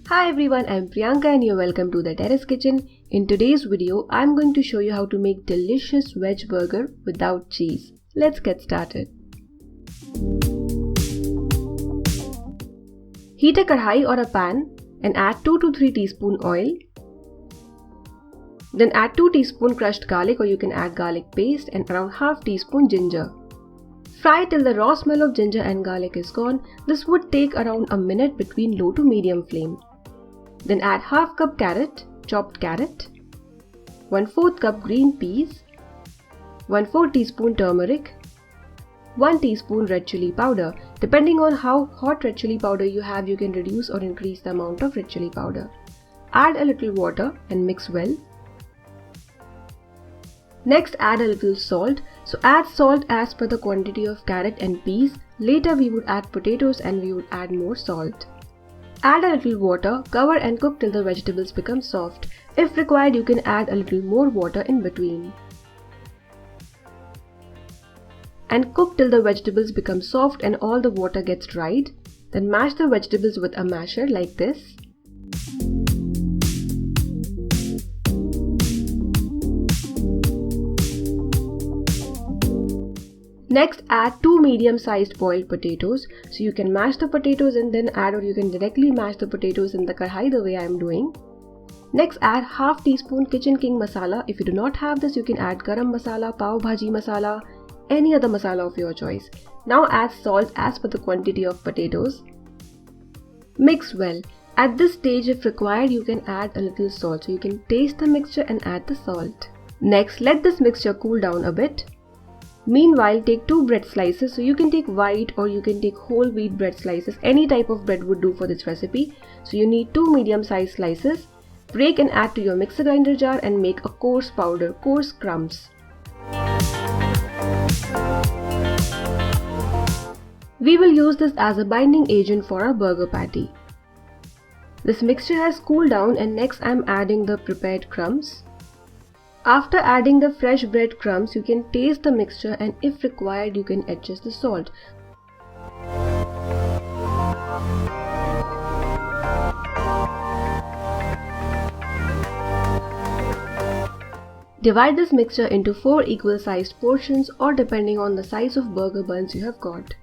Hi everyone, I'm Priyanka and you're welcome to the Terrace Kitchen. In today's video, I'm going to show you how to make delicious veg burger without cheese. Let's get started. Heat a kadhai or a pan and add 2 to 3 teaspoon oil. Then add 2 teaspoon crushed garlic, or you can add garlic paste, and around half teaspoon ginger. Fry till the raw smell of ginger and garlic is gone. This would take around a minute between low to medium flame. Then add half cup chopped carrot, 1/4 cup green peas, 1/4 teaspoon turmeric, 1 teaspoon red chili powder. Depending on how hot red chili powder you have, you can reduce or increase the amount of red chili powder. Add a little water and mix well. Next, add a little salt. So add salt as per the quantity of carrot and peas. Later we would add potatoes and we would add more salt. Add a little water, cover and cook till the vegetables become soft. If required, you can add a little more water in between. And cook till the vegetables become soft and all the water gets dried. Then mash the vegetables with a masher like this. Next, add 2 medium-sized boiled potatoes. So you can mash the potatoes and then add, or you can directly mash the potatoes in the kadhai the way I am doing. Next, add half teaspoon Kitchen King masala. If you do not have this, you can add garam masala, pav bhaji masala, any other masala of your choice. Now add salt as per the quantity of potatoes. Mix well. At this stage, if required, you can add a little salt. So you can taste the mixture and add the salt. Next, let this mixture cool down a bit. Meanwhile, take 2 bread slices. So you can take white or you can take whole wheat bread slices. Any type of bread would do for this recipe. So you need 2 medium-sized slices. Break and add to your mixer grinder jar and make a coarse powder, coarse crumbs. We will use this as a binding agent for our burger patty. This mixture has cooled down and next I am adding the prepared crumbs. After adding the fresh bread crumbs, you can taste the mixture and if required, you can adjust the salt. Divide this mixture into 4 equal sized portions, or depending on the size of burger buns you have got.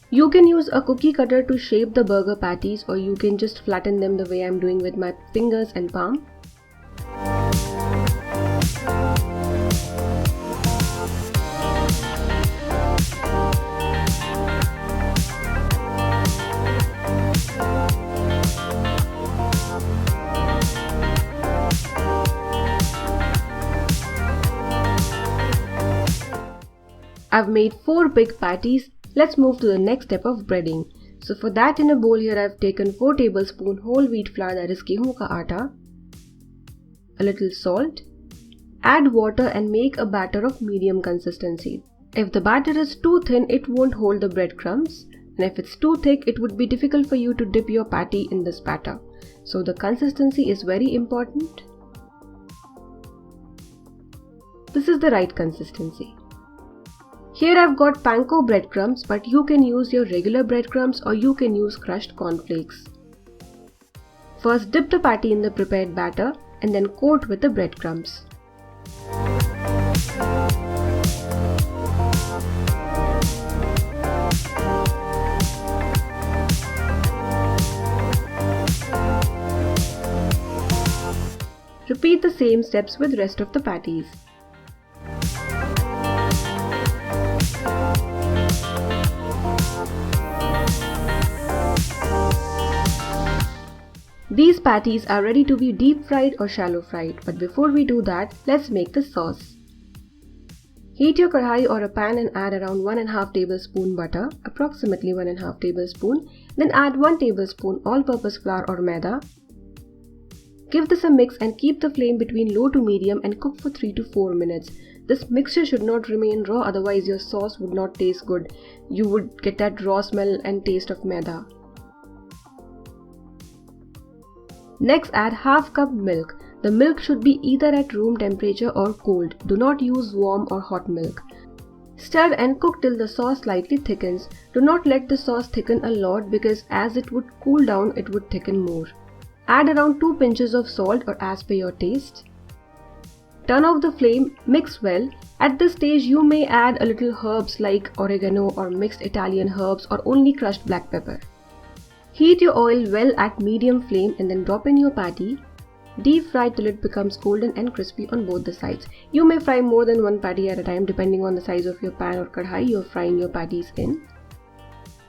You can use a cookie cutter to shape the burger patties, or you can just flatten them the way I am doing with my fingers and palm. I've made 4 big patties. Let's move to the next step of breading. So for that, in a bowl here I've taken 4 tablespoons whole wheat flour, that is गेहूं का आटा, a little salt. Add water and make a batter of medium consistency. If the batter is too thin, it won't hold the breadcrumbs, and if it's too thick, it would be difficult for you to dip your patty in this batter. So the consistency is very important. This is the right consistency. Here I've got panko breadcrumbs, but you can use your regular breadcrumbs or you can use crushed cornflakes. First, dip the patty in the prepared batter and then coat with the breadcrumbs. Repeat the same steps with rest of the patties. These patties are ready to be deep fried or shallow fried, but before we do that, let's make the sauce. Heat your kadhai or a pan and add around 1.5 tablespoon butter, approximately 1.5 tablespoon. Then add 1 tablespoon all-purpose flour or maida. Give this a mix and keep the flame between low to medium and cook for 3 to 4 minutes. This mixture should not remain raw, otherwise your sauce would not taste good. You would get that raw smell and taste of maida. Next, add half cup milk. The milk should be either at room temperature or cold. Do not use warm or hot milk. Stir and cook till the sauce slightly thickens. Do not let the sauce thicken a lot because as it would cool down, it would thicken more. Add around 2 pinches of salt or as per your taste. Turn off the flame, mix well. At this stage, you may add a little herbs like oregano or mixed Italian herbs or only crushed black pepper. Heat your oil well at medium flame and then drop in your patty. Deep fry till it becomes golden and crispy on both the sides. You may fry more than one patty at a time depending on the size of your pan or kadhai you are frying your patties in.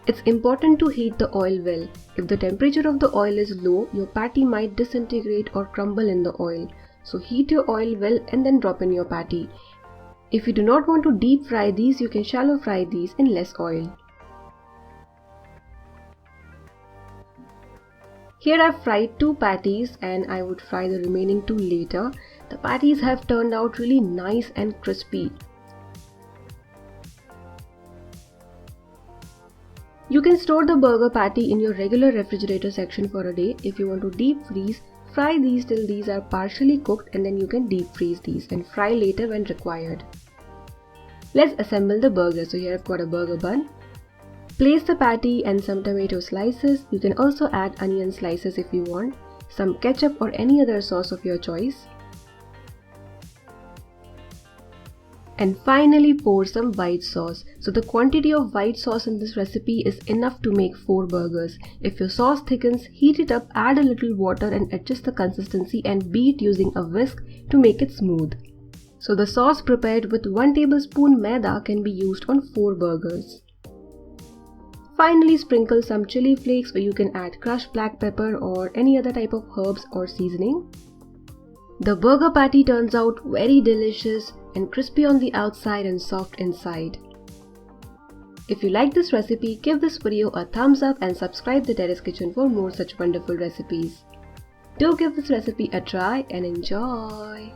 It's important to heat the oil well. If the temperature of the oil is low, your patty might disintegrate or crumble in the oil. So heat your oil well and then drop in your patty. If you do not want to deep fry these, you can shallow fry these in less oil. Here I've fried 2 patties and I would fry the remaining 2 later. The patties have turned out really nice and crispy. You can store the burger patty in your regular refrigerator section for a day. If you want to deep freeze, fry these till these are partially cooked and then you can deep freeze these and fry later when required. Let's assemble the burger. So here I've got a burger bun. Place the patty and some tomato slices. You can also add onion slices if you want, some ketchup or any other sauce of your choice. And finally pour some white sauce. So the quantity of white sauce in this recipe is enough to make 4 burgers. If your sauce thickens, heat it up, add a little water and adjust the consistency and beat using a whisk to make it smooth. So the sauce prepared with 1 tablespoon maida can be used on 4 burgers. Finally, sprinkle some chili flakes or you can add crushed black pepper or any other type of herbs or seasoning. The burger patty turns out very delicious and crispy on the outside and soft inside. If you like this recipe, give this video a thumbs up and subscribe to Terrace Kitchen for more such wonderful recipes. Do give this recipe a try and enjoy!